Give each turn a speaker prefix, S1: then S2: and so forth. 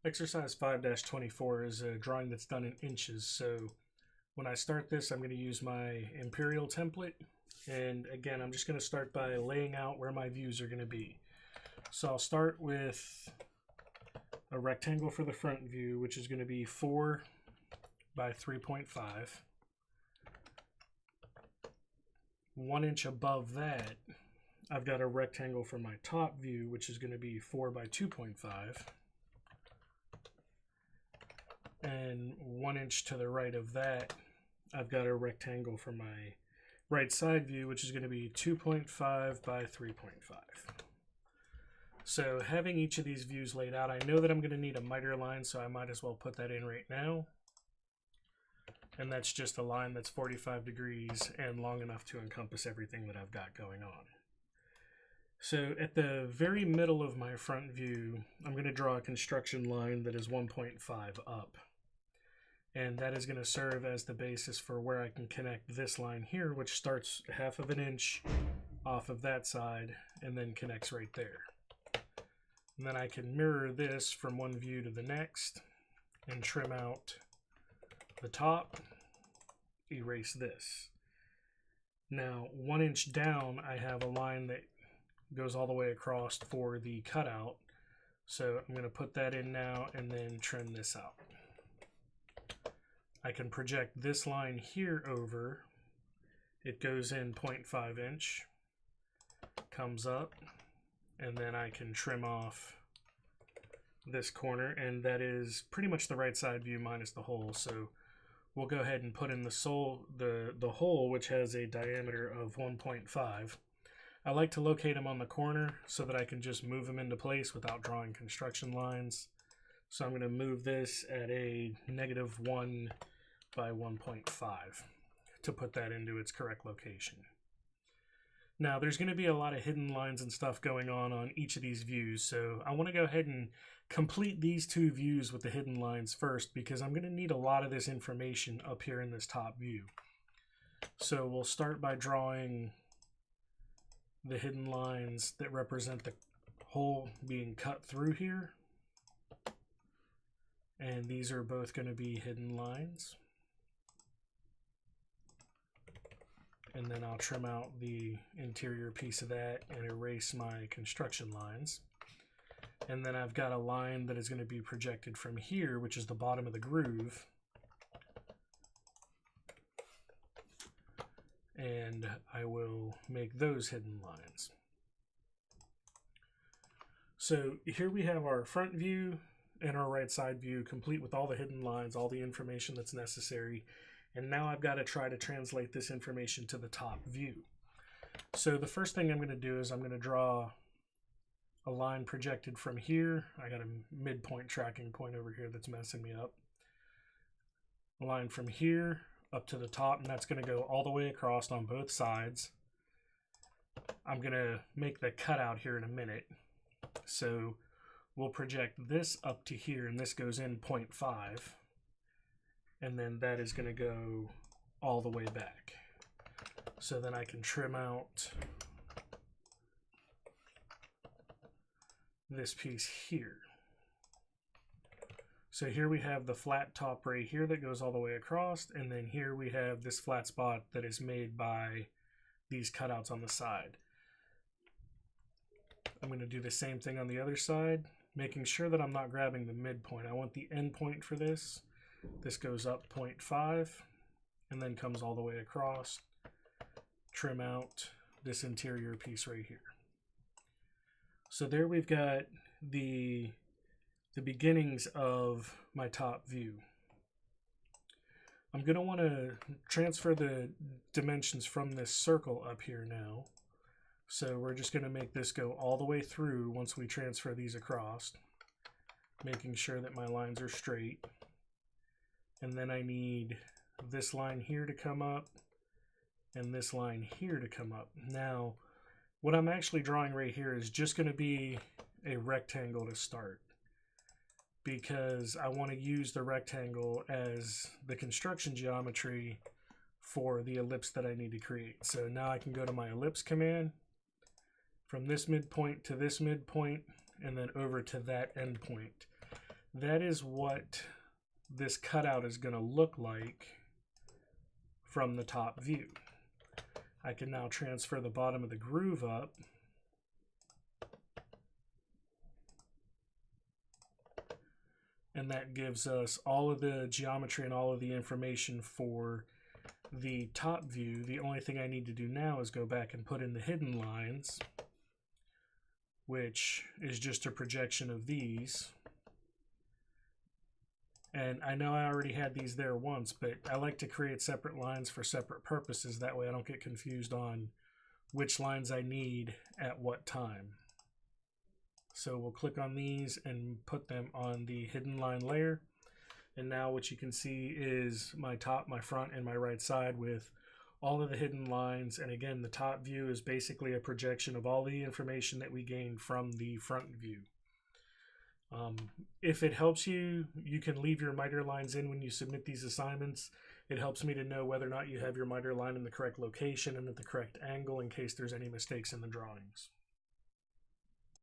S1: Exercise 5-24 is a drawing that's done in inches. So when I start this, I'm going to use my imperial template. And again, I'm just going to start by laying out where my views are going to be. So I'll start with a rectangle for the front view, which is going to be 4 by 3.5. 1 inch above that, I've got a rectangle for my top view, which is going to be 4 by 2.5. And 1 inch to the right of that, I've got a rectangle for my right side view, which is going to be 2.5 by 3.5. So having each of these views laid out, I know that I'm going to need a miter line, so I might as well put that in right now. And that's just a line that's 45 degrees and long enough to encompass everything that I've got going on. So at the very middle of my front view, I'm going to draw a construction line that is 1.5 up. And that is going to serve as the basis for where I can connect this line here, which starts 1/2 inch off of that side and then connects right there. And then I can mirror this from one view to the next and trim out the top, erase this. Now 1 inch down, I have a line that goes all the way across for the cutout. So I'm going to put that in now and then trim this out. I can project this line here over. It goes in 0.5 inch, comes up, and then I can trim off this corner, and that is pretty much the right side view minus the hole. So we'll go ahead and put in the hole, which has a diameter of 1.5. I like to locate them on the corner so that I can just move them into place without drawing construction lines. So I'm going to move this at a -1 by 1.5 to put that into its correct location. Now there's going to be a lot of hidden lines and stuff going on each of these views, so I want to go ahead and complete these two views with the hidden lines first, because I'm going to need a lot of this information up here in this top view. So we'll start by drawing the hidden lines that represent the hole being cut through here. And these are both going to be hidden lines. And then I'll trim out the interior piece of that and erase my construction lines. And then I've got a line that is going to be projected from here, which is the bottom of the groove. And I will make those hidden lines. So here we have our front view and our right side view complete with all the hidden lines, all the information that's necessary. And now I've got to try to translate this information to the top view. So the first thing I'm going to do is I'm going to draw a line projected from here. I got a midpoint tracking point over here that's messing me up. A line from here up to the top, and that's going to go all the way across on both sides. I'm going to make the cutout here in a minute. So we'll project this up to here, and this goes in 0.5. And then that is going to go all the way back. So then I can trim out this piece here. So here we have the flat top right here that goes all the way across, and then here we have this flat spot that is made by these cutouts on the side. I'm going to do the same thing on the other side, making sure that I'm not grabbing the midpoint. I want the end point for this. This goes up 0.5 and then comes all the way across. Trim out this interior piece right here. So there we've got the beginnings of my top view. I'm going to want to transfer the dimensions from this circle up here now. So we're just going to make this go all the way through once we transfer these across, making sure that my lines are straight. And then I need this line here to come up and this line here to come up. Now, what I'm actually drawing right here is just going to be a rectangle to start, because I want to use the rectangle as the construction geometry for the ellipse that I need to create. So now I can go to my ellipse command from this midpoint to this midpoint and then over to that endpoint. that is what this cutout is going to look like from the top view. I can now transfer the bottom of the groove up. And that gives us all of the geometry and all of the information for the top view. The only thing I need to do now is go back and put in the hidden lines, which is just a projection of these. And I know I already had these there once, but I like to create separate lines for separate purposes. That way I don't get confused on which lines I need at what time. So we'll click on these and put them on the hidden line layer. And now what you can see is my top, my front, and my right side with all of the hidden lines. And again, the top view is basically a projection of all the information that we gained from the front view. If it helps you, you can leave your miter lines in when you submit these assignments. It helps me to know whether or not you have your miter line in the correct location and at the correct angle in case there's any mistakes in the drawings.